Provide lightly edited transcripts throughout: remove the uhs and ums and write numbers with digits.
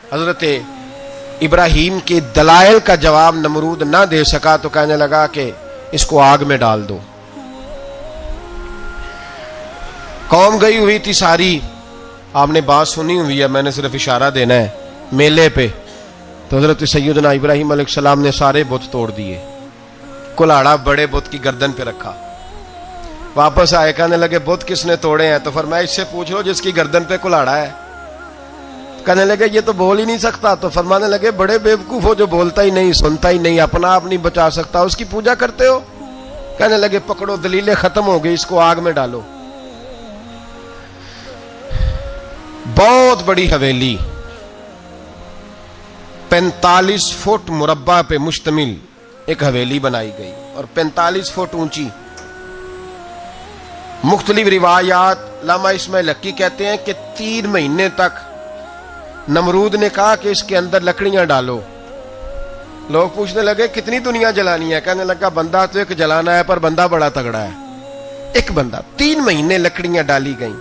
حضرت ابراہیم کے دلائل کا جواب نمرود نہ دے سکا تو کہنے لگا کہ اس کو آگ میں ڈال دو. قوم گئی ہوئی تھی ساری. آپ نے بات سنی ہوئی ہے, میں نے صرف اشارہ دینا ہے. میلے پہ تو حضرت سیدنا ابراہیم علیہ السلام نے سارے بت توڑ دیے, کلاڑا بڑے بت کی گردن پہ رکھا. واپس آئے, کہنے لگے بت کس نے توڑے ہیں؟ تو فرمایا اس سے پوچھ لو جس کی گردن پہ کلاڑا ہے. کہنے لگے یہ تو بول ہی نہیں سکتا. تو فرمانے لگے بڑے بیوقوف ہو جو بولتا ہی نہیں, سنتا ہی نہیں, اپنا آپ نہیں بچا سکتا, اس کی پوجا کرتے ہو. کہنے لگے پکڑو, دلیلیں ختم ہو گئی, اس کو آگ میں ڈالو. بہت بڑی حویلی 45 فٹ مربع پہ مشتمل ایک حویلی بنائی گئی اور 45 فٹ اونچی. مختلف روایات, علامہ اسماعیل حقی کہتے ہیں کہ 3 مہینے تک نمرود نے کہا کہ اس کے اندر لکڑیاں ڈالو. لوگ پوچھنے لگے کتنی دنیا جلانی ہے؟ کہنے لگا بندہ تو ایک جلانا ہے, پر بندہ بڑا تگڑا ہے, ایک بندہ. 3 مہینے لکڑیاں ڈالی گئیں.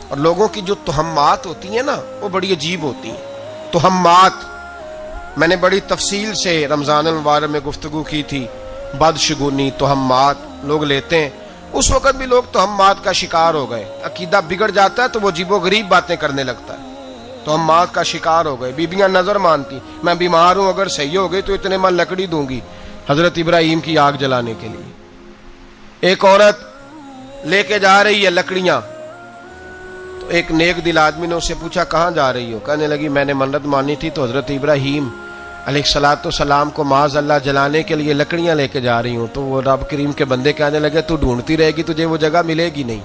اور لوگوں کی جو تہمات ہوتی ہیں نا, وہ بڑی عجیب ہوتی ہیں. تہمات میں نے بڑی تفصیل سے رمضان المبارک میں گفتگو کی تھی. بدشگونی, تہمات لوگ لیتے ہیں. اس وقت بھی لوگ تہمات کا شکار ہو گئے. عقیدہ بگڑ جاتا ہے تو وہ عجیب و غریب باتیں کرنے لگتا ہے. تہمات کا شکار ہو گئے. بیبیاں نظر مانتی, میں بیمار ہوں, اگر صحیح ہو گئی تو اتنے من لکڑی دوں گی حضرت ابراہیم کی آگ جلانے کے لیے. ایک عورت لے کے جا رہی ہے لکڑیاں, تو ایک نیک دل آدمی نے اس سے پوچھا کہاں جا رہی ہو؟ کہنے لگی میں نے منت مانی تھی تو حضرت ابراہیم علیہ السلام کو معاذ اللہ جلانے کے لیے لکڑیاں لے کے جا رہی ہوں. تو وہ رب کریم کے بندے کہنے لگے تو ڈھونڈتی رہے گی, تجھے وہ جگہ ملے گی نہیں.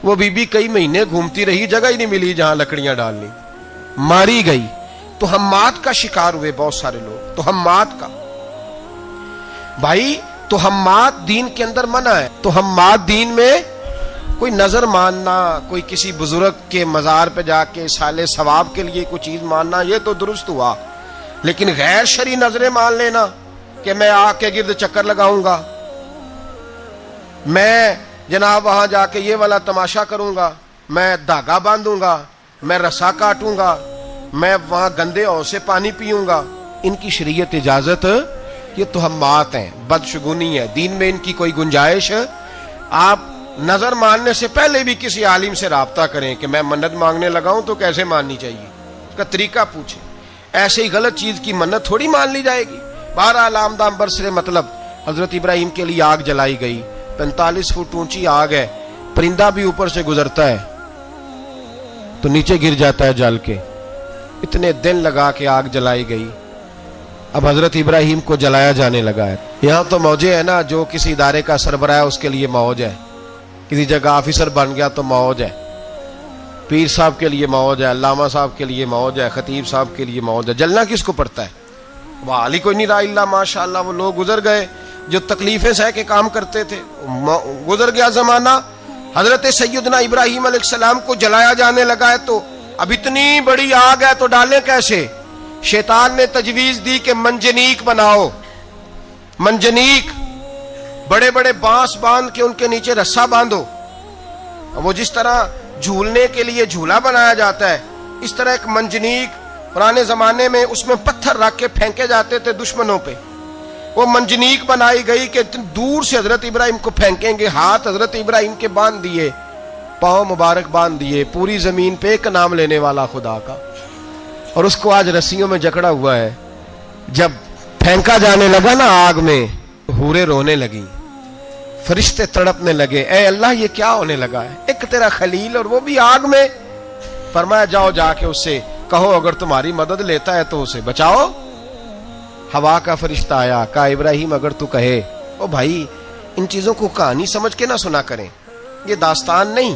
وہ بی بی کئی مہینے گھومتی رہی, جگہ ہی نہیں ملی جہاں لکڑیاں ڈالنی. ماری گئی. تہمات کا شکار ہوئے بہت سارے لوگ. تہمات کا بھائی, تہمات دین کے اندر منع ہے. تہمات دین میں کوئی نظر ماننا, کوئی کسی بزرگ کے مزار پہ جا کے سالے ثواب کے لیے کوئی چیز ماننا, یہ تو درست ہوا. لیکن غیر شرعی نظریں مان لینا کہ میں آگ کے گرد چکر لگاؤں گا, میں جناب وہاں جا کے یہ والا تماشا کروں گا, میں دھاگا باندھوں گا, میں رسا کاٹوں گا, میں وہاں گندے اور سے پانی پیوں گا, ان کی شریعت اجازت, یہ تہمات ہیں, بدشگونی ہے. دین میں ان کی کوئی گنجائش. آپ نظر ماننے سے پہلے بھی کسی عالم سے رابطہ کریں کہ میں منت مانگنے لگاؤں تو کیسے ماننی چاہیے, اس کا طریقہ پوچھیں. ایسے ہی غلط چیز کی منت تھوڑی مان لی جائے گی. بہرحال آمدام برسر مطلب حضرت ابراہیم کے لیے آگ جلائی گئی. 45 فٹ اونچی آگ ہے, پرندہ بھی اوپر سے گزرتا ہے تو نیچے گر جاتا ہے جل کے. اتنے دن لگا کے آگ جلائی گئی. اب حضرت ابراہیم کو جلایا جانے لگا ہے. یہاں تو موجیں ہے نا, جو کسی ادارے کا سربراہ ہے اس کے لیے موج ہے, کسی جگہ آفیسر بن گیا تو موج ہے, پیر صاحب کے لیے موج ہے, علامہ صاحب کے لیے موج ہے, خطیب صاحب کے لیے موج ہے. جلنا کس کو پڑتا ہے؟ وہ علی کوئی نہیں رہا اللہ ماشاء اللہ. وہ لوگ گزر گئے جو تکلیفیں سہ کے کام کرتے تھے, گزر گیا زمانہ. حضرت سیدنا ابراہیم علیہ السلام کو جلایا جانے لگا ہے تو اب اتنی بڑی آگ ہے تو ڈالیں کیسے؟ شیطان نے تجویز دی کہ منجنیق بناؤ. منجنیق, بڑے بڑے بانس باندھ کے ان کے نیچے رسا باندھو. وہ جس طرح جھولنے کے لیے جھولا بنایا جاتا ہے, اس طرح ایک منجنیق پرانے زمانے میں اس میں پتھر رکھ کے پھینکے جاتے تھے دشمنوں پہ. وہ منجنیق بنائی گئی کہ دور سے حضرت ابراہیم کو پھینکیں گے. ہاتھ حضرت ابراہیم کے باندھ دیے, پاؤں مبارک باندھ دیے. پوری زمین پہ ایک نام لینے والا خدا کا, اور اس کو آج رسیوں میں جکڑا ہوا ہے. جب پھینکا جانے لگا نا آگ میں, حوریں رونے لگی, فرشتے تڑپنے لگے, اے اللہ یہ کیا ہونے لگا ہے؟ ایک تیرا خلیل اور وہ بھی آگ میں. فرمایا جاؤ جا کے اس سے کہو اگر تمہاری مدد لیتا ہے تو اسے بچاؤ. ہوا کا فرشتہ آیا, کہا ابراہیم اگر تو کہے. او بھائی, ان چیزوں کو کہانی سمجھ کے نہ سنا کریں, یہ داستان نہیں,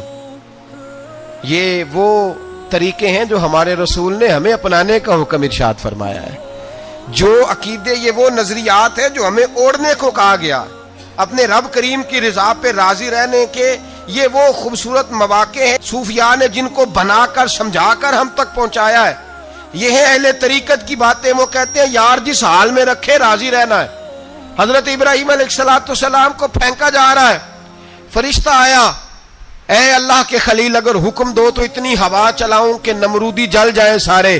یہ وہ طریقے ہیں جو ہمارے رسول نے ہمیں اپنانے کا حکم ارشاد فرمایا ہے. جو عقیدے, یہ وہ نظریات ہیں جو ہمیں اوڑھنے کو کہا گیا. اپنے رب کریم کی رضا پہ راضی رہنے کے یہ وہ خوبصورت مواقع ہیں صوفیاء نے جن کو بنا کر سمجھا کر ہم تک پہنچایا ہے. یہ ہے اہل طریقت کی باتیں. وہ کہتے ہیں یار جس حال میں رکھے راضی رہنا ہے. حضرت ابراہیم علیہ السلام کو پھینکا جا رہا ہے, فرشتہ آیا, اے اللہ کے خلیل اگر حکم دو تو اتنی ہوا چلاؤں کہ نمرودی جل جائیں سارے.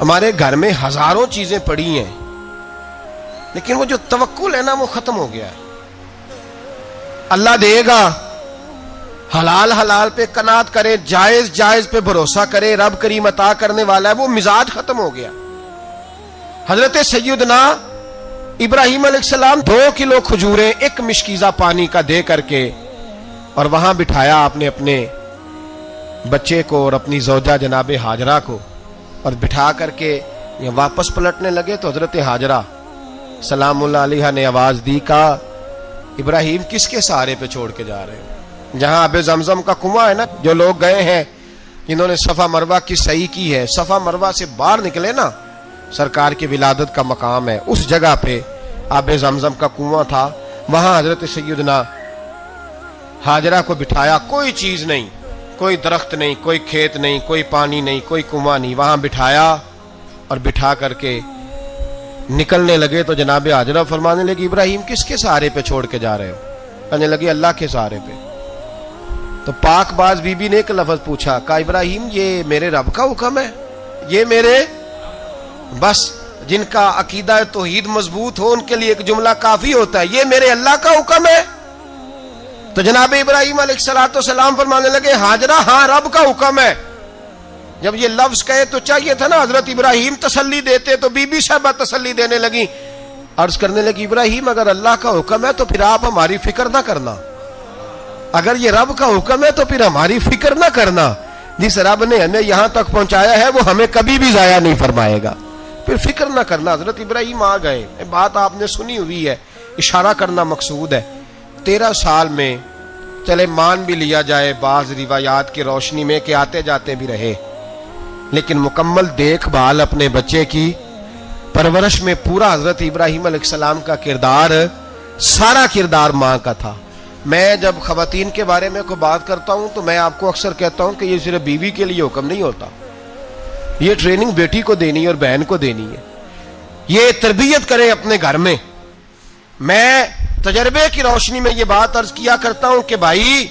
ہمارے گھر میں ہزاروں چیزیں پڑی ہیں، لیکن وہ جو توکل ہے نا وہ ختم ہو گیا ہے. اللہ دے گا، حلال حلال پہ قناعت کرے، جائز جائز پہ بھروسہ کرے، رب کریم عطا کرنے والا ہے، وہ مزاج ختم ہو گیا. حضرت سیدنا ابراہیم علیہ السلام 2 کلو کھجوریں 1 مشکیزہ پانی کا دے کر کے اور وہاں بٹھایا آپ نے اپنے بچے کو اور اپنی زوجہ جناب ہاجرہ کو، اور بٹھا کر کے یہ واپس پلٹنے لگے تو حضرت ہاجرہ سلام اللہ علیہ نے آواز دی، کہا ابراہیم کس کے سہارے پہ چھوڑ کے جا رہے ہو؟ جہاں آب زمزم کا کنواں ہے نا، جو لوگ گئے ہیں جنہوں نے صفا مروہ کی صحیح کی ہے، صفا مروہ سے باہر نکلے نا، سرکار کی ولادت کا مقام ہے، اس جگہ پہ آب زمزم کا کنواں تھا، وہاں حضرت سیدنا ہاجرہ کو بٹھایا. کوئی چیز نہیں، کوئی درخت نہیں، کوئی کھیت نہیں، کوئی پانی نہیں، کوئی کنواں نہیں، وہاں بٹھایا اور بٹھا کر کے نکلنے لگے تو جناب ہاجرہ فرمانے لگی ابراہیم کس کے سہارے پہ چھوڑ کے جا رہے ہو؟ کہنے لگی اللہ کے سہارے پہ. تو پاک باز بی بی نے ایک لفظ پوچھا، کہا ابراہیم یہ میرے رب کا حکم ہے، یہ میرے، بس جن کا عقیدہ توحید مضبوط ہو ان کے لیے ایک جملہ کافی ہوتا ہے، یہ میرے اللہ کا حکم ہے. تو جناب ابراہیم علیہ السلام فرمانے لگے ہاجرہ ہاں رب کا حکم ہے. جب یہ لفظ کہے تو چاہیے تھا نا حضرت ابراہیم تسلی دیتے، تو بی بی صاحبہ تسلی دینے لگی، عرض کرنے لگی ابراہیم اگر اللہ کا حکم ہے تو پھر آپ ہماری فکر نہ کرنا، اگر یہ رب کا حکم ہے تو پھر ہماری فکر نہ کرنا، جس رب نے ہمیں یہاں تک پہنچایا ہے وہ ہمیں کبھی بھی ضائع نہیں فرمائے گا، پھر فکر نہ کرنا. حضرت ابراہیم آ گئے، بات آپ نے سنی ہوئی ہے، اشارہ کرنا مقصود ہے. 13 سال میں چلے مان بھی لیا جائے بعض روایات کی روشنی میں کہ آتے جاتے بھی رہے، لیکن مکمل دیکھ بھال اپنے بچے کی پرورش میں پورا حضرت ابراہیم علیہ السلام کا کردار، سارا کردار ماں کا تھا. میں جب خواتین کے بارے میں کوئی بات کرتا ہوں تو میں آپ کو اکثر کہتا ہوں کہ یہ صرف بیوی کے لیے حکم نہیں ہوتا، یہ ٹریننگ بیٹی کو دینی ہے اور بہن کو دینی ہے، یہ تربیت کریں اپنے گھر میں. میں تجربے کی روشنی میں یہ بات عرض کیا کرتا ہوں کہ بھائی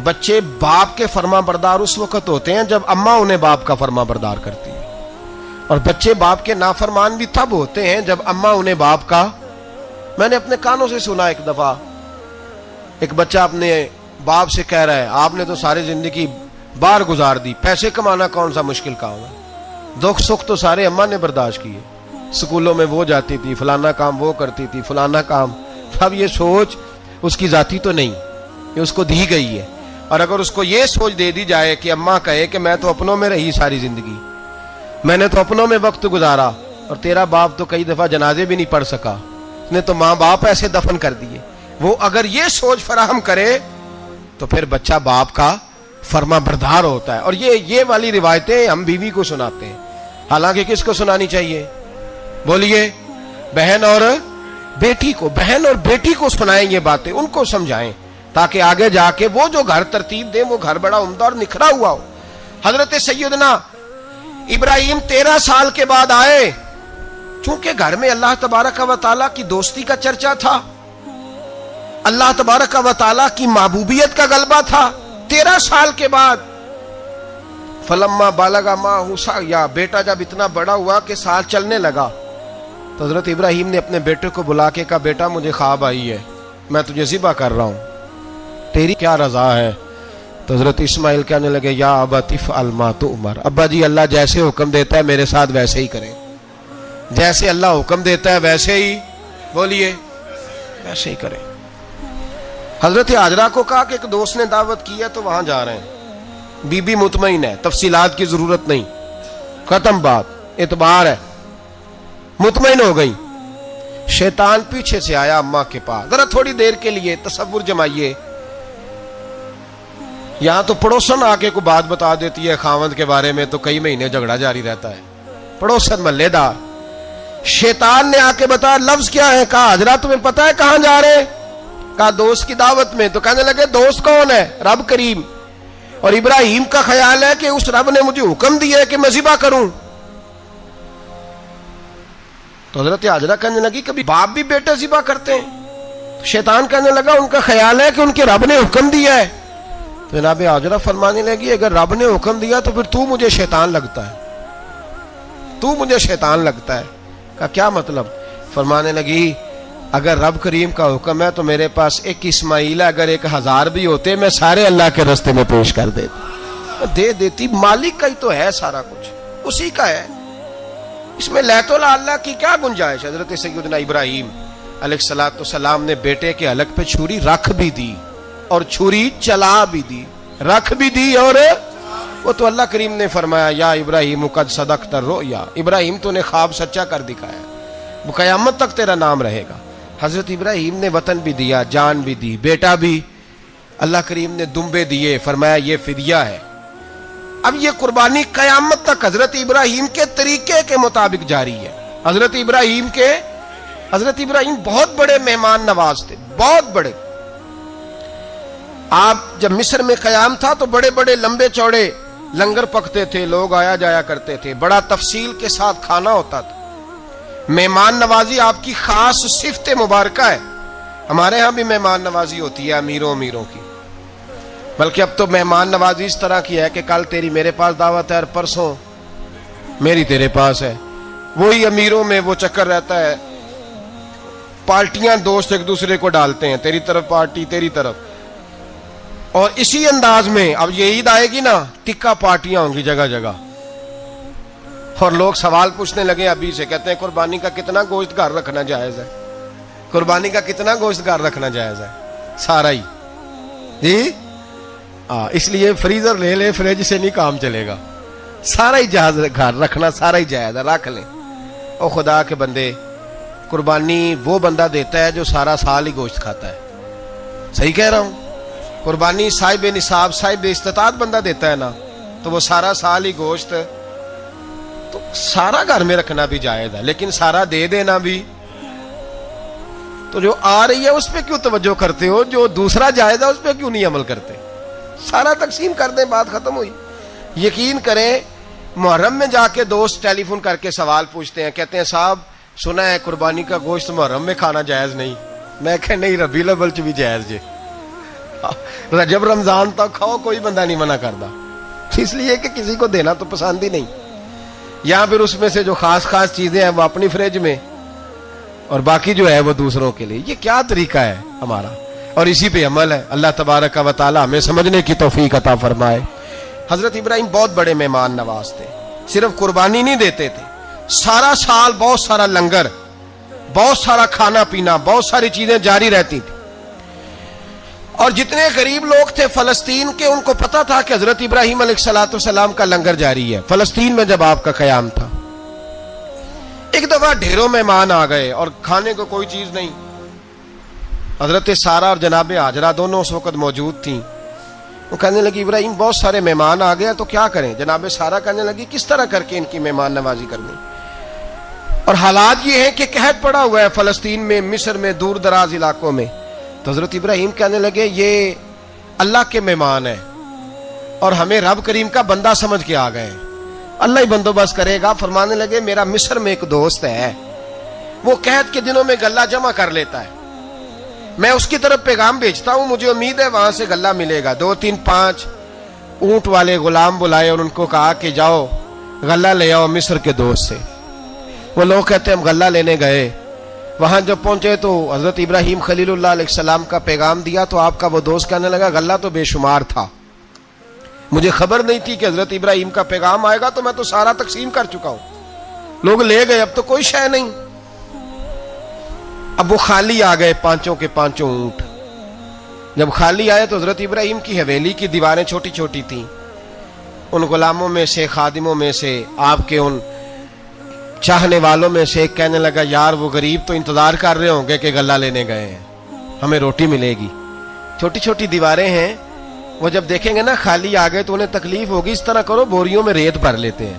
بچے باپ کے فرما بردار اس وقت ہوتے ہیں جب اماں انہیں باپ کا فرما بردار کرتی ہے، اور بچے باپ کے نافرمان بھی تب ہوتے ہیں جب اماں انہیں باپ کا. میں نے اپنے کانوں سے سنا ایک دفعہ ایک بچہ اپنے باپ سے کہہ رہا ہے آپ نے تو ساری زندگی باہر گزار دی، پیسے کمانا کون سا مشکل کام ہے، دکھ سکھ تو سارے اماں نے برداشت کیے، سکولوں میں وہ جاتی تھی، فلانا کام وہ کرتی تھی، فلانا کام. اب یہ سوچ اس کی ذاتی تو نہیں، یہ اس کو دی گئی ہے. اور اگر اس کو یہ سوچ دے دی جائے کہ اماں کہے کہ میں تو اپنوں میں رہی ساری زندگی، میں نے تو اپنوں میں وقت گزارا، اور تیرا باپ تو کئی دفعہ جنازے بھی نہیں پڑھ سکا، اس نے تو ماں باپ ایسے دفن کر دیے، وہ اگر یہ سوچ فراہم کرے تو پھر بچہ باپ کا فرما بردار ہوتا ہے. اور یہ والی روایتیں ہم بیوی کو سناتے ہیں، حالانکہ کس کو سنانی چاہیے؟ بولیے، بہن اور بیٹی کو. بہن اور بیٹی کو سنائیں یہ باتیں، ان کو سمجھائیں تاکہ آگے جا کے وہ جو گھر ترتیب دیں وہ گھر بڑا عمدہ اور نکھرا ہوا ہو. حضرت سیدنا ابراہیم 13 سال کے بعد آئے، چونکہ گھر میں اللہ تبارک و تعالیٰ کی دوستی کا چرچا تھا، اللہ تبارک و تعالیٰ کی محبوبیت کا غلبہ تھا. 13 سال کے بعد فلما بالغ معہ سعیا، بیٹا جب اتنا بڑا ہوا کہ سال چلنے لگا تو حضرت ابراہیم نے اپنے بیٹے کو بلا کے کہا بیٹا مجھے خواب آئی ہے، میں تجھے ذبح کر رہا ہوں، تیری کیا رضا ہے؟ تو حضرت اسماعیل کہنے لگے یا ابت افعل ما تؤمر، ابا جی اللہ جیسے حکم دیتا ہے میرے ساتھ ویسے ہی کریں، جیسے اللہ حکم دیتا ہے ویسے ہی، بولیے، ویسے ہی کریں. حضرت ہاجرہ کو کہا کہ ایک دوست نے دعوت کی ہے تو وہاں جا رہے ہیں. بی بی مطمئن ہے، تفصیلات کی ضرورت نہیں، ختم بات، اعتبار ہے، مطمئن ہو گئی. شیطان پیچھے سے آیا اماں کے پاس. ذرا تھوڑی دیر کے لیے تصور جمائیے، یہاں تو پڑوسن آ کے کوئی بات بتا دیتی ہے خاوند کے بارے میں تو کئی مہینے جھگڑا جاری رہتا ہے، پڑوسن محلے دار. شیطان نے آ کے بتایا لفظ کیا ہے؟ کہا ہاجرہ تمہیں پتا ہے کہاں جا رہے؟ کہا دوست کی دعوت میں. تو کہنے لگے دوست کون ہے؟ رب کریم. اور ابراہیم کا خیال ہے کہ اس رب نے مجھے حکم دیا ہے کہ میں ذبح کروں. تو حضرت ہاجرہ کہنے لگی کبھی باپ بھی بیٹے ذبح کرتے ہیں؟ شیطان کہنے لگا ان کا خیال ہے کہ ان کے رب نے حکم دیا ہے. تو جناب ہاجرہ فرمانے لگی اگر رب نے حکم دیا تو پھر تو مجھے شیطان لگتا ہے. تو مجھے شیطان لگتا ہے. کہا کیا مطلب؟ فرمانے لگی اگر رب کریم کا حکم ہے تو میرے پاس ایک اسماعیل ہے، اگر 1000 بھی ہوتے میں سارے اللہ کے راستے میں پیش کر دیتی. مالک کا ہی تو ہے سارا کچھ، اسی کا ہے، اس میں لیت اللہ کی کیا گنجائش. حضرت سیدنا ابراہیم علیہ السلام نے بیٹے کے حلق پہ چھری رکھ بھی دی اور چھری چلا بھی دی، رکھ بھی دی. اور وہ تو اللہ کریم نے فرمایا یا ابراہیم قد صدقت الرؤیا، ابراہیم تو نے خواب سچا کر دکھایا، وہ قیامت تک تیرا نام رہے گا. حضرت ابراہیم نے وطن بھی دیا، جان بھی دی، بیٹا بھی. اللہ کریم نے دمبے دیے، فرمایا یہ فدیہ ہے. اب یہ قربانی قیامت تک حضرت ابراہیم کے طریقے کے مطابق جاری ہے. حضرت ابراہیم بہت بڑے مہمان نواز تھے، بہت بڑے. آپ جب مصر میں قیام تھا تو بڑے بڑے لمبے چوڑے لنگر پکتے تھے، لوگ آیا جایا کرتے تھے، بڑا تفصیل کے ساتھ کھانا ہوتا تھا. مہمان نوازی آپ کی خاص صفت مبارکہ ہے. ہمارے ہاں بھی مہمان نوازی ہوتی ہے امیروں کی، بلکہ اب تو مہمان نوازی اس طرح کی ہے کہ کل تیری میرے پاس دعوت ہے اور پرسوں میری تیرے پاس ہے. وہی امیروں میں وہ چکر رہتا ہے، پارٹیاں دوست ایک دوسرے کو ڈالتے ہیں، تیری طرف پارٹی تیری طرف. اور اسی انداز میں اب یہ عید آئے گی نا، ٹکا پارٹیاں ہوں گی جگہ جگہ. اور لوگ سوال پوچھنے لگے ابھی سے، کہتے ہیں قربانی کا کتنا گوشت گھر رکھنا جائز ہے؟ قربانی کا کتنا گوشت گھر رکھنا جائز ہے؟ سارا ہی جی. اس لیے فریزر لے لے، فریج سے نہیں کام چلے گا. سارا ہی جائز گھر رکھنا، سارا ہی جائز ہے، رکھ لیں. او خدا کے بندے، قربانی وہ بندہ دیتا ہے جو سارا سال ہی گوشت کھاتا ہے. صحیح کہہ رہا ہوں؟ قربانی صاحب نصاب، صاحب استطاعت بندہ دیتا ہے نا، تو وہ سارا سال ہی گوشت، تو سارا گھر میں رکھنا بھی جائز ہے، لیکن سارا دے دینا بھی. تو جو آ رہی ہے اس پہ کیوں توجہ کرتے ہو؟ جو دوسرا جائز ہے اس پہ کیوں نہیں عمل کرتے؟ سارا تقسیم کر دیں، بات ختم ہوئی. یقین کریں محرم میں جا کے دوست ٹیلی فون کر کے سوال پوچھتے ہیں، کہتے ہیں صاحب سنا ہے قربانی کا گوشت محرم میں کھانا جائز نہیں. میں کہ نہیں، ربیع الاول چ بھی جائز جے، رجب رمضان تک کھاؤ، کوئی بندہ نہیں منع کرتا. اس لیے کہ کسی کو دینا تو پسند ہی نہیں. یا پھر اس میں سے جو خاص چیزیں ہیں وہ اپنی فریج میں، اور باقی جو ہے وہ دوسروں کے لیے. یہ کیا طریقہ ہے ہمارا؟ اور اسی پہ عمل ہے. اللہ تبارک و تعالی ہمیں سمجھنے کی توفیق عطا فرمائے. حضرت ابراہیم بہت بڑے مہمان نواز تھے. صرف قربانی نہیں دیتے تھے، سارا سال بہت سارا لنگر، بہت سارا کھانا پینا، بہت ساری چیزیں جاری رہتی تھی. اور جتنے غریب لوگ تھے فلسطین کے، ان کو پتا تھا کہ حضرت ابراہیم علیہ السلام کا لنگر جاری ہے. فلسطین میں جب آپ کا قیام تھا، ایک دفعہ ڈھیروں مہمان آ گئے اور کھانے کو کوئی چیز نہیں. حضرت سارہ اور جناب ہاجرہ دونوں اس وقت موجود تھیں. وہ کہنے لگی ابراہیم بہت سارے مہمان آ گئے تو کیا کریں؟ جناب سارہ کہنے لگی کس طرح کر کے ان کی مہمان نوازی کرنی؟ اور حالات یہ ہیں کہ قحط پڑا ہوا ہے فلسطین میں، مصر میں، دور دراز علاقوں میں. تو حضرت ابراہیم کہنے لگے یہ اللہ کے مہمان ہیں اور ہمیں رب کریم کا بندہ سمجھ کے آ گئے ہیں، اللہ ہی بندوبست کرے گا. فرمانے لگے میرا مصر میں ایک دوست ہے، وہ قحط کے دنوں میں غلہ جمع کر لیتا ہے، میں اس کی طرف پیغام بھیجتا ہوں، مجھے امید ہے وہاں سے غلہ ملے گا. 2 3 5 اونٹ والے غلام بلائے اور ان کو کہا کہ جاؤ غلہ لے آؤ مصر کے دوست سے. وہ لوگ کہتے ہیں ہم غلہ لینے گئے. وہاں جب پہنچے تو حضرت ابراہیم خلیل اللہ علیہ السلام کا پیغام دیا تو آپ کا وہ دوست کہنے لگا غلہ تو بے شمار تھا، مجھے خبر نہیں تھی کہ حضرت ابراہیم کا پیغام آئے گا، تو میں تو سارا تقسیم کر چکا ہوں. لوگ لے گئے، اب تو کوئی شے نہیں. اب وہ خالی آ گئے، 5 کے 5 اونٹ. جب خالی آئے تو حضرت ابراہیم کی حویلی کی دیواریں چھوٹی چھوٹی تھیں. ان غلاموں میں سے، خادموں میں سے، آپ کے ان چاہنے والوں میں سے ایک کہنے لگا یار وہ غریب تو انتظار کر رہے ہوں گے کہ غلہ لینے گئے ہیں، ہمیں روٹی ملے گی. چھوٹی چھوٹی دیواریں ہیں، وہ جب دیکھیں گے نا خالی آ گئے تو انہیں تکلیف ہوگی. اس طرح کرو بوریوں میں ریت بھر لیتے ہیں،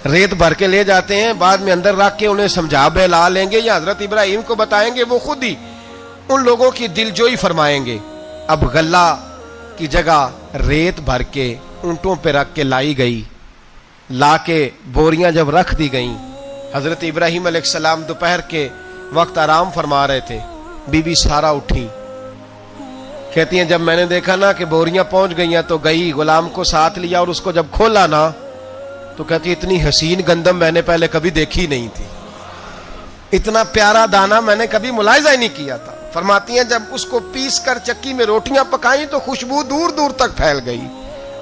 ریت بھر کے لے جاتے ہیں، بعد میں اندر رکھ کے انہیں سمجھا بہلا لیں گے یا حضرت ابراہیم کو بتائیں گے، وہ خود ہی ان لوگوں کی دل جوئی فرمائیں گے. اب غلہ کی جگہ ریت بھر کے اونٹوں پہ رکھ کے لائی گئی. لا کے بوریاں جب رکھ دی گئیں، حضرت ابراہیم علیہ السلام دوپہر کے وقت آرام فرما رہے تھے. بی بی سارہ اٹھی، کہتی ہیں جب میں نے دیکھا نا کہ بوریاں پہنچ گئی ہیں تو گئی، غلام کو ساتھ لیا اور اس کو جب کھولا نا تو کہتی اتنی حسین گندم میں نے پہلے کبھی دیکھی نہیں تھی، اتنا پیارا دانا میں نے کبھی ملاحظہ ہی نہیں کیا تھا۔ فرماتی ہیں جب اس کو پیس کر چکی میں روٹیاں پکائیں تو خوشبو دور دور تک پھیل گئی،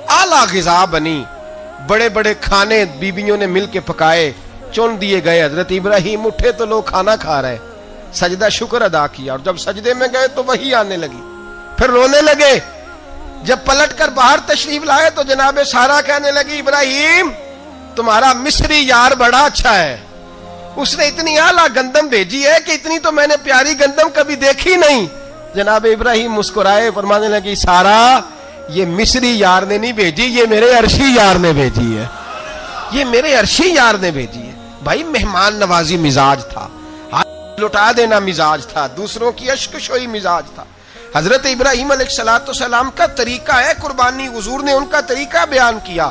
اعلیٰ غذا بنی، بڑے بڑے کھانے بیویوں نے مل کے پکائے، چن دیے گئے۔ حضرت ابراہیم اٹھے تو لوگ کھانا کھا رہے، سجدہ شکر ادا کیا، اور جب سجدے میں گئے تو وحی آنے لگی، پھر رونے لگے۔ جب پلٹ کر باہر تشریف لائے تو جناب سارا کہنے لگی ابراہیم تمہارا مصری یار بڑا اچھا ہے، اس نے اتنی اعلیٰ گندم بھیجی ہے کہ اتنی تو میں نے پیاری گندم کبھی دیکھی نہیں۔ جناب ابراہیم مسکرائے، فرمانے لگی سارا یہ مصری یار نے نہیں بھیجی، یہ میرے عرشی یار نے بھیجی ہے، یہ میرے عرشی یار نے بھیجی ہے۔ بھائی مہمان نوازی مزاج تھا، ہاتھ لٹا دینا مزاج تھا، دوسروں کی اشک شوئی مزاج تھا۔ حضرت ابراہیم علیہ السلام کا طریقہ ہے قربانی، حضور نے ان کا طریقہ بیان کیا۔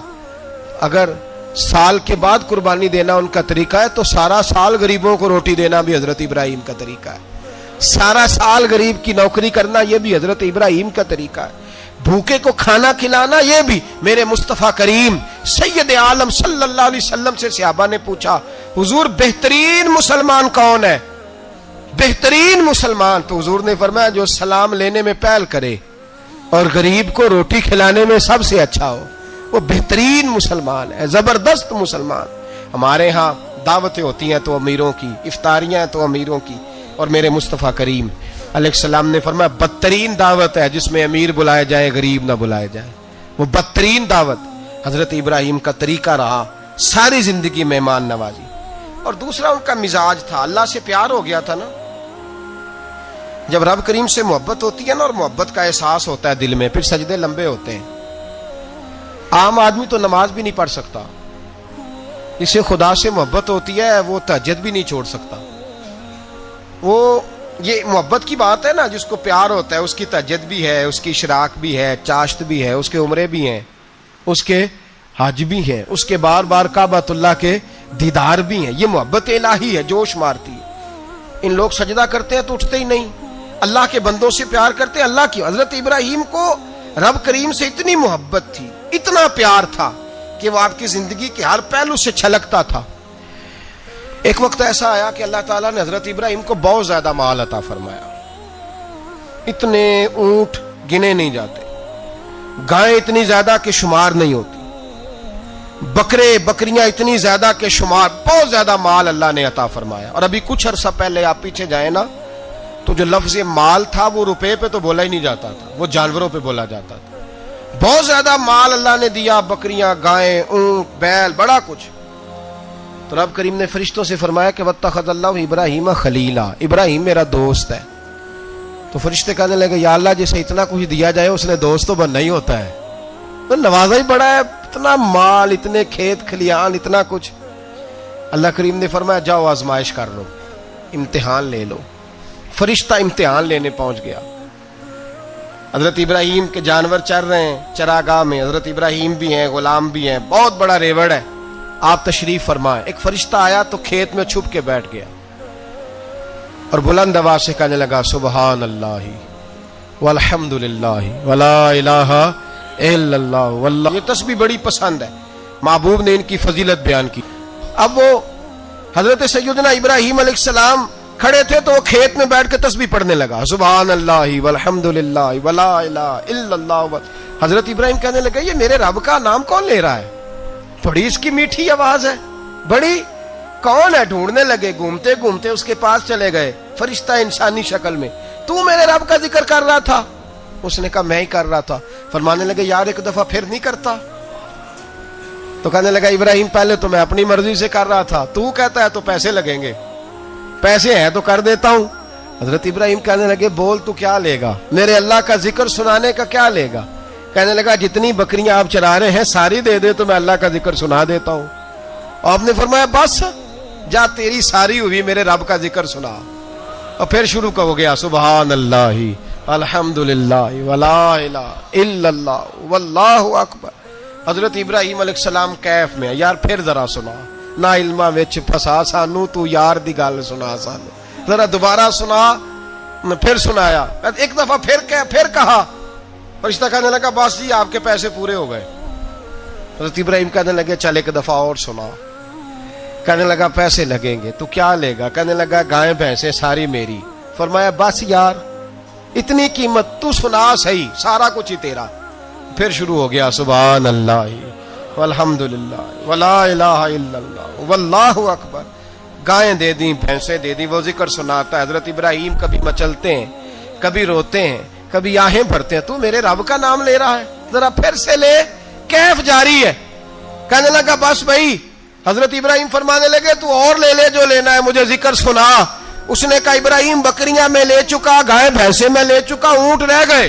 اگر سال کے بعد قربانی دینا ان کا طریقہ ہے تو سارا سال غریبوں کو روٹی دینا بھی حضرت ابراہیم کا طریقہ ہے، سارا سال غریب کی نوکری کرنا یہ بھی حضرت ابراہیم کا طریقہ ہے، بھوکے کو کھانا کھلانا یہ بھی۔ میرے مصطفیٰ کریم سید عالم صلی اللہ علیہ وسلم سے صحابہ نے پوچھا حضور بہترین مسلمان کون ہے؟ بہترین مسلمان؟ تو حضور نے فرمایا جو سلام لینے میں پہل کرے اور غریب کو روٹی کھلانے میں سب سے اچھا ہو، وہ بہترین مسلمان ہے، زبردست مسلمان۔ ہمارے ہاں دعوتیں ہوتی ہیں تو امیروں کی، افطاریاں ہیں تو امیروں کی، اور میرے مصطفیٰ کریم علیہ السلام نے فرمایا بدترین دعوت ہے جس میں امیر بلائے جائے غریب نہ بلائے جائے، وہ بدترین دعوت۔ حضرت ابراہیم کا طریقہ رہا ساری زندگی مہمان نوازی۔ اور دوسرا ان کا مزاج تھا، اللہ سے پیار ہو گیا تھا نا، جب رب کریم سے محبت ہوتی ہے نا اور محبت کا احساس ہوتا ہے دل میں، پھر سجدے لمبے ہوتے ہیں۔ عام آدمی تو نماز بھی نہیں پڑھ سکتا، جسے خدا سے محبت ہوتی ہے وہ تہجد بھی نہیں چھوڑ سکتا۔ وہ یہ محبت کی بات ہے نا، جس کو پیار ہوتا ہے اس کی تہجد بھی ہے، اس کی اشراق بھی ہے، چاشت بھی ہے، اس کے عمرے بھی ہیں، اس کے حج بھی ہیں، اس کے بار بار کعبۃ اللہ کے دیدار بھی ہیں۔ یہ محبت الہی ہے، جوش مارتی ہے۔ ان لوگ سجدہ کرتے ہیں تو اٹھتے ہی نہیں، اللہ کے بندوں سے پیار کرتے ہیں، اللہ کی۔ حضرت ابراہیم کو رب کریم سے اتنی محبت تھی، اتنا پیار تھا کہ وہ آپ کی زندگی کے ہر پہلو سے چھلکتا تھا۔ ایک وقت ایسا آیا کہ اللہ تعالیٰ نے حضرت ابراہیم کو بہت زیادہ مال عطا فرمایا، اتنے اونٹ گنے نہیں جاتے، گائیں اتنی زیادہ کہ شمار نہیں ہوتی، بکرے بکریاں اتنی زیادہ کہ شمار، بہت زیادہ مال اللہ نے عطا فرمایا۔ اور ابھی کچھ عرصہ پہلے آپ پیچھے جائیں نا تو جو لفظ مال تھا وہ روپے پہ تو بولا ہی نہیں جاتا تھا، وہ جانوروں پہ بولا جاتا تھا۔ بہت زیادہ مال اللہ نے دیا، بکریاں، گائیں، اونٹ، بیل، بڑا کچھ۔ تو رب کریم نے فرشتوں سے فرمایا کہ واتخذ اللہ ابراہیم خلیلا، ابراہیم میرا دوست ہے۔ تو فرشتے کہنے لگے یا اللہ جسے اتنا کچھ دیا جائے اس نے دوست تو بننا ہی ہوتا ہے، تو نوازا ہی بڑا ہے، اتنا مال، اتنے کھیت کھلیان، اتنا کچھ۔ اللہ کریم نے فرمایا جاؤ آزمائش کر لو، امتحان لے لو۔ فرشتہ امتحان لینے پہنچ گیا۔ حضرت ابراہیم کے جانور چر رہے ہیں چراگاہ میں، حضرت ابراہیم بھی ہیں، غلام بھی ہیں، بہت بڑا ریوڑ ہے، آپ تشریف فرمائیں۔ ایک فرشتہ آیا تو کھیت میں چھپ کے بیٹھ گیا اور بلند آواز سے کہنے لگا سبحان اللہ والحمد للہ ولا الہ الا اللہ واللہ۔ یہ تسبیح بڑی پسند ہے، محبوب نے ان کی فضیلت بیان کی۔ اب وہ حضرت سیدنا ابراہیم علیہ السلام کھڑے تھے تو وہ کھیت میں بیٹھ کے تسبیح پڑھنے لگا سبحان اللہ والحمد للہ ولا الہ الا اللہ۔ حضرت ابراہیم کہنے لگے یہ میرے رب کا نام کون لے رہا ہے؟ بڑی اس کی میٹھی آواز ہے، بڑی، کون ہے؟ ڈھونڈنے لگے، گھومتے گھومتے اس کے پاس چلے گئے، فرشتہ انسانی شکل میں۔ تو میرے رب کا ذکر کر رہا تھا؟ اس نے کہا میں ہی کر رہا تھا۔ فرمانے لگے یار ایک دفعہ پھر نہیں کرتا؟ تو کہنے لگا ابراہیم پہلے تو میں اپنی مرضی سے کر رہا تھا، تو کہتا ہے تو پیسے لگیں گے، پیسے ہیں تو کر دیتا ہوں۔ حضرت ابراہیم کہنے لگے بول تو کیا لے گا، میرے اللہ کا ذکر سنانے کا کیا لے گا؟ کہنے لگا جتنی بکریاں آپ چرا رہے ہیں ساری دے دے تو میں اللہ کا ذکر سنا دیتا ہوں۔ اور آپ نے فرمایا بس جا تیری ساری ہوئی میرے رب کا ذکر سنا۔ اور پھر شروع ہو گیا سبحان اللہ الحمد للہ ولا الہ الا اللہ واللہ اکبر۔ حضرت ابراہیم علیہ السلام کیف میں، یار پھر ذرا سنا، نہ علمہ وچ پھسا سانو، تو یار دی گل سنا سانو، ذرا دوبارہ سنا۔ پھر سنایا، ایک دفعہ پھر کہا، فرشتہ کہنے لگا بس جی آپ کے پیسے پورے ہو گئے۔ حضرت ابراہیم کہنے لگے چل ایک دفعہ اور سنا. کہنے لگا پیسے لگیں گے. تو کیا لے گا؟ کہنے لگا گائیں بھینسیں ساری میری. فرمایا بس یار اتنی قیمت، تو سنا صحیح، سارا کچھ ہی تیرا. پھر شروع ہو گیا سبحان اللہ والحمدللہ ولا الہ الا اللہ واللہ اکبر. گائیں دے دیں، بھینسیں دے دیں، وہ ذکر سناتا ہے. حضرت ابراہیم کبھی مچلتے ہیں، کبھی روتے ہیں، کبھی آہیں بھرتے ہیں. تو میرے رب کا نام لے رہا ہے، ذرا پھر سے لے. کیف جاری ہے. کہنے لگا بس بھائی. حضرت ابراہیم فرمانے لگے تو اور لے لے جو لینا ہے، مجھے ذکر سنا. اس نے کہا ابراہیم بکریاں میں لے چکا، گائے بھینسیں میں لے چکا، اونٹ رہ گئے،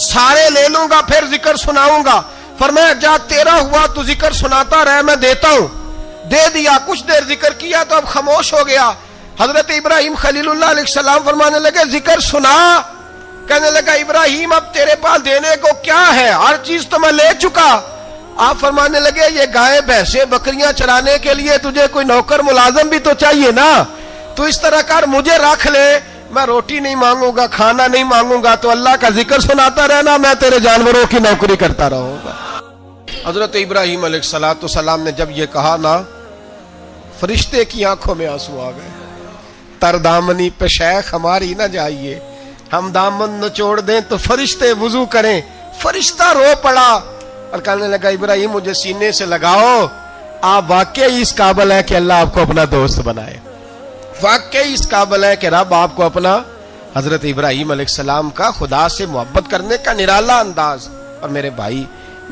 سارے لے لوں گا پھر ذکر سناؤں گا. فرمایا جا تیرا ہوا تو ذکر سناتا رہ، میں دیتا ہوں. دے دیا. کچھ دیر ذکر کیا تو اب خاموش ہو گیا. حضرت ابراہیم خلیل اللہ علیہ السلام فرمانے لگے ذکر سنا. کہنے لگا ابراہیم اب تیرے پاس دینے کو کیا ہے، ہر چیز تو میں لے چکا. آپ فرمانے لگے یہ گائے بھینسیں بکریاں چرانے کے لیے تجھے کوئی نوکر ملازم بھی تو چاہیے نا. تو اس طرح کر مجھے رکھ لے، میں روٹی نہیں مانگوں گا، کھانا نہیں مانگوں گا، تو اللہ کا ذکر سناتا رہنا، میں تیرے جانوروں کی نوکری کرتا رہوں گا. حضرت ابراہیم علیہ السلام نے جب یہ کہا نا، فرشتے کی آنکھوں میں آنسو آ گئے. تر دامنی پہ شیخ ہماری نہ جائیے، ہم دامن نچوڑ دیں تو فرشتے وضو کریں. فرشتہ رو پڑا اور کہنے لگا ابراہیم مجھے سینے سے لگاؤ، آپ واقعی اس قابل ہے کہ اللہ آپ کو اپنا دوست بنائے، واقعی اس قابل ہے کہ رب آپ کو اپنا. حضرت ابراہیم علیہ السلام کا خدا سے محبت کرنے کا نرالا انداز. اور میرے بھائی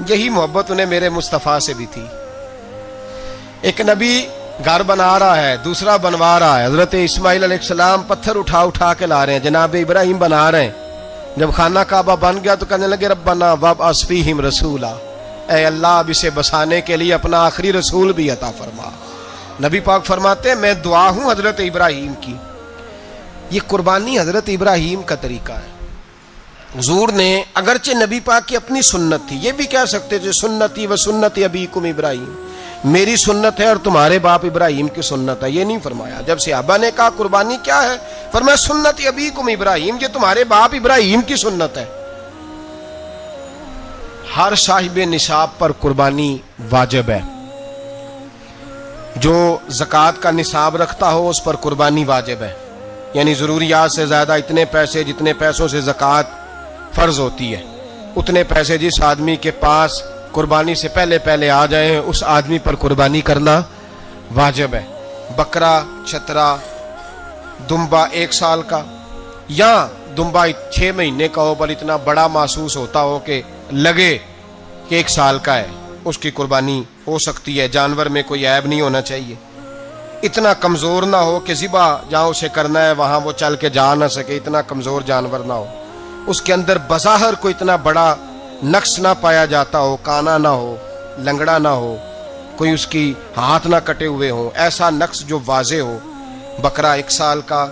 یہی محبت انہیں میرے مصطفیٰ سے بھی تھی. ایک نبی گھر بنا رہا ہے، دوسرا بنوا رہا ہے. حضرت اسماعیل علیہ السلام پتھر اٹھا اٹھا کے لا رہے ہیں، جناب ابراہیم بنا رہے ہیں. جب خانہ کعبہ بن گیا تو کہنے لگے ربنا وابعث فیہم رسولا، اے اللہ اب اسے بسانے کے لیے اپنا آخری رسول بھی عطا فرما. نبی پاک فرماتے ہیں میں دعا ہوں حضرت ابراہیم کی. یہ قربانی حضرت ابراہیم کا طریقہ ہے. حضور نے اگرچہ نبی پاک کی اپنی سنت تھی، یہ بھی کہہ سکتے تھے سنتی و سنت ابیکم ابراہیم، میری سنت ہے اور تمہارے باپ ابراہیم کی سنت ہے. یہ نہیں فرمایا. جب صحابہ نے کہا قربانی کیا ہے، فرمایا سنت ابیکم ابراہیم، یہ تمہارے باپ ابراہیم کی سنت ہے. ہر صاحب نصاب پر قربانی واجب ہے. جو زکوٰۃ کا نصاب رکھتا ہو اس پر قربانی واجب ہے. یعنی ضروریات سے زیادہ اتنے پیسے جتنے پیسوں سے زکوٰۃ فرض ہوتی ہے، اتنے پیسے جس آدمی کے پاس قربانی سے پہلے پہلے آ جائیں اس آدمی پر قربانی کرنا واجب ہے. بکرا، چھترا، دمبا 1 سال کا یا دمبا 6 مہینے کا ہو پر اتنا بڑا محسوس ہوتا ہو کہ لگے کہ 1 سال کا ہے، اس کی قربانی ہو سکتی ہے. جانور میں کوئی عیب نہیں ہونا چاہیے. اتنا کمزور نہ ہو کہ ذبح جہاں اسے کرنا ہے وہاں وہ چل کے جا نہ سکے، اتنا کمزور جانور نہ ہو. اس کے اندر بظاہر کوئی اتنا بڑا نقص نہ پایا جاتا ہو، کانا نہ ہو، لنگڑا نہ ہو، کوئی اس کی ہاتھ نہ کٹے ہوئے ہوں، ایسا نقص جو واضح ہو. بکرا 1 سال کا،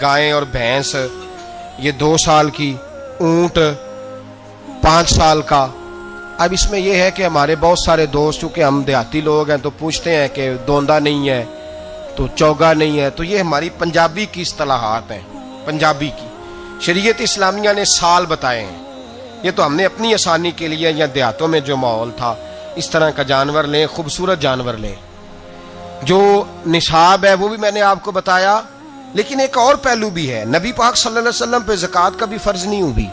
گائیں اور بھینس یہ 2 سال کی، اونٹ 5 سال کا. اب اس میں یہ ہے کہ ہمارے بہت سارے دوست چونکہ ہم دیہاتی لوگ ہیں تو پوچھتے ہیں کہ دوندا نہیں ہے تو چوگا نہیں ہے. تو یہ ہماری پنجابی کی اصطلاحات ہیں. پنجابی کی شریعت اسلامیہ نے سال بتائے ہیں. یہ تو ہم نے اپنی آسانی کے لیے یا دیہاتوں میں جو ماحول تھا اس طرح کا جانور لیں، خوبصورت جانور لیں. جو نصاب ہے وہ بھی میں نے آپ کو بتایا. لیکن ایک اور پہلو بھی ہے. نبی پاک صلی اللہ علیہ وسلم پہ زکوٰۃ کبھی فرض نہیں ہوئی،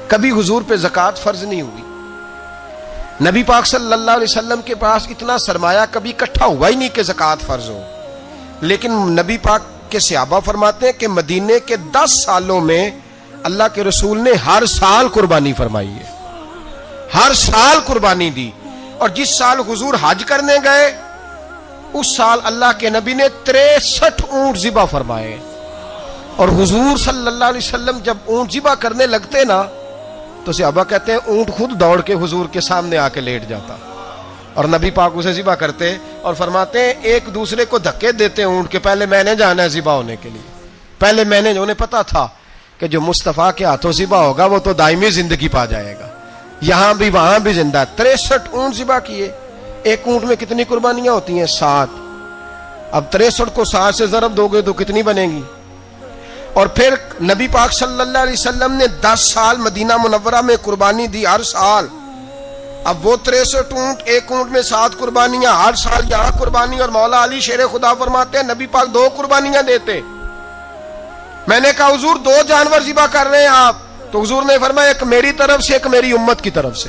کبھی حضور پہ زکوٰۃ فرض نہیں ہوئی. نبی پاک صلی اللہ علیہ وسلم کے پاس اتنا سرمایہ کبھی اکٹھا ہوا ہی نہیں کہ زکوٰۃ فرض ہو. لیکن نبی پاک کے صحابہ فرماتے ہیں کہ مدینے کے 10 سالوں میں اللہ کے رسول نے ہر سال قربانی فرمائی ہے، ہر سال قربانی دی. اور جس سال حضور حج کرنے گئے اس سال اللہ کے نبی نے 63 اونٹ ذبح فرمائے. اور حضور صلی اللہ علیہ وسلم جب اونٹ ذبح کرنے لگتے نا تو صحابہ کہتے ہیں اونٹ خود دوڑ کے حضور کے سامنے آ کے لیٹ جاتا اور نبی پاک اسے ذبح کرتے اور فرماتے ہیں ایک دوسرے کو دھکے دیتے اونٹ کے، پہلے میں نے جانا ہے ذبح ہونے کے لیے، پہلے میں نے. انہیں پتا تھا کہ جو مصطفیٰ کے ہاتھوں ذبح ہوگا وہ تو دائمی زندگی پا جائے گا، یہاں بھی وہاں بھی زندہ. 63 اونٹ ذبح کیے. ایک اونٹ میں کتنی قربانیاں ہوتی ہیں؟ 7. اب 63 کو 7 سے ضرب دو گے تو کتنی بنے گی؟ اور پھر نبی پاک صلی اللہ علیہ وسلم نے 10 سال مدینہ منورہ میں قربانی دی. ہر سال اب وہ 63 اونٹ، ایک اونٹ میں 7 قربانیاں، ہر سال یہاں قربانی، اور مولا علی شیر خدا فرماتے ہیں نبی پاک 2 قربانیاں دیتے۔ میں نے کہا حضور 2 جانور ذبح کر رہے ہیں آپ؟ تو حضور نے فرمایا ایک میری طرف سے، ایک میری امت کی طرف سے،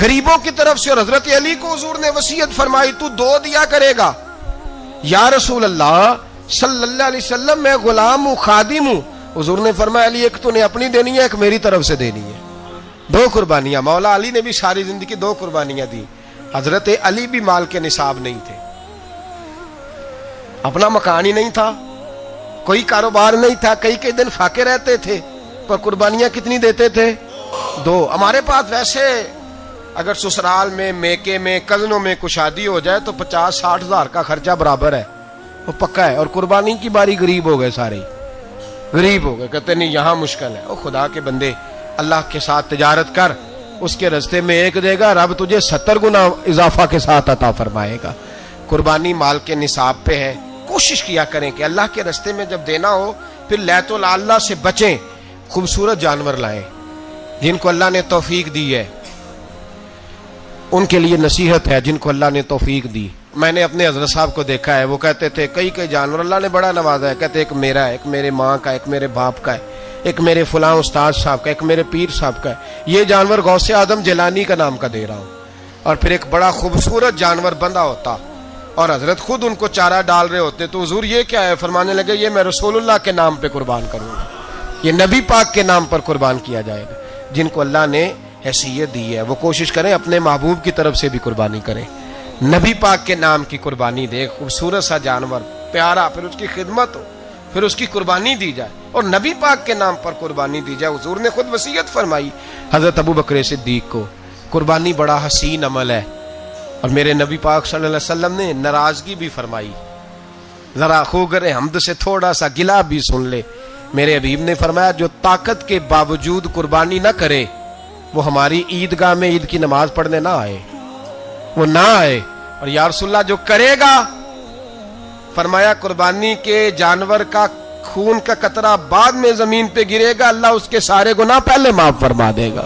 غریبوں کی طرف سے۔ اور حضرت علی کو حضور نے وصیت فرمائی تو 2 دیا کرے گا۔ یا رسول اللہ صلی اللہ علیہ وسلم میں غلام ہوں، خادم ہوں۔ حضور نے فرمایا علی ایک تو نے اپنی دینی ہے، ایک میری طرف سے دینی ہے۔ 2 قربانیاں۔ مولا علی نے بھی ساری زندگی 2 قربانیاں دی۔ حضرت علی بھی مال کے نصاب نہیں تھے، اپنا مکان ہی نہیں تھا، کوئی کاروبار نہیں تھا، کئی دن فاقے رہتے تھے، پر قربانیاں کتنی دیتے تھے؟ 2۔ ہمارے پاس ویسے اگر سسرال میں، میکے میں، کزنوں میں کچھ شادی ہو جائے تو 50-60 ہزار کا خرچہ برابر ہے، وہ پکا ہے۔ اور قربانی کی باری غریب ہو گئے، سارے غریب ہو گئے، کہتے نہیں یہاں مشکل ہے۔ او خدا کے بندے، اللہ کے ساتھ تجارت کر، اس کے رستے میں 1 دے گا، رب تجھے 70 گنا اضافہ کے ساتھ عطا فرمائے گا۔ قربانی مال کے نصاب پہ ہے۔ کوشش کیا کریں کہ اللہ کے رستے میں جب دینا ہو پھر لیت اللہ سے بچیں، خوبصورت جانور لائیں۔ جن کو اللہ نے توفیق دی ہے ان کے لیے نصیحت ہے، جن کو اللہ نے توفیق دی۔ میں نے اپنے حضرت صاحب کو دیکھا ہے، وہ کہتے تھے کئی جانور اللہ نے بڑا نوازا ہے، کہتے ایک میرا ہے، ایک میرے ماں کا، ایک میرے باپ کا ہے، ایک میرے فلاں استاد صاحب کا، ایک میرے پیر صاحب کا ہے۔ یہ جانور غوث اعظم جیلانی کا نام کا دے رہا ہوں۔ اور پھر ایک بڑا خوبصورت جانور بندھا ہوتا اور حضرت خود ان کو چارہ ڈال رہے ہوتے، تو حضور یہ کیا ہے؟ فرمانے لگے یہ میں رسول اللہ کے نام پہ قربان کروں گا، یہ نبی پاک کے نام پر قربان کیا جائے گا۔ جن کو اللہ نے حیثیت دی ہے وہ کوشش کریں اپنے محبوب کی طرف سے بھی قربانی کریں، نبی پاک کے نام کی قربانی دے، خوبصورت سا جانور پیارا، پھر اس کی خدمت ہو، پھر اس کی قربانی دی جائے اور نبی پاک کے نام پر قربانی دی جائے۔ حضور نے خود وصیت فرمائی حضرت ابو بکر صدیق کو، قربانی بڑا حسین عمل ہے۔ اور میرے نبی پاک صلی اللہ علیہ وسلم نے ناراضگی بھی فرمائی، ذرا خوگر حمد سے تھوڑا سا گلا بھی سن لے۔ میرے حبیب نے فرمایا جو طاقت کے باوجود قربانی نہ کرے وہ ہماری عیدگاہ میں عید کی نماز پڑھنے نہ آئے، وہ نہ آئے۔ اور یا رسول اللہ جو کرے گا، فرمایا قربانی کے جانور کا خون کا قطرہ بعد میں زمین پہ گرے گا، اللہ اس کے سارے گناہ پہلے معاف فرما دے گا۔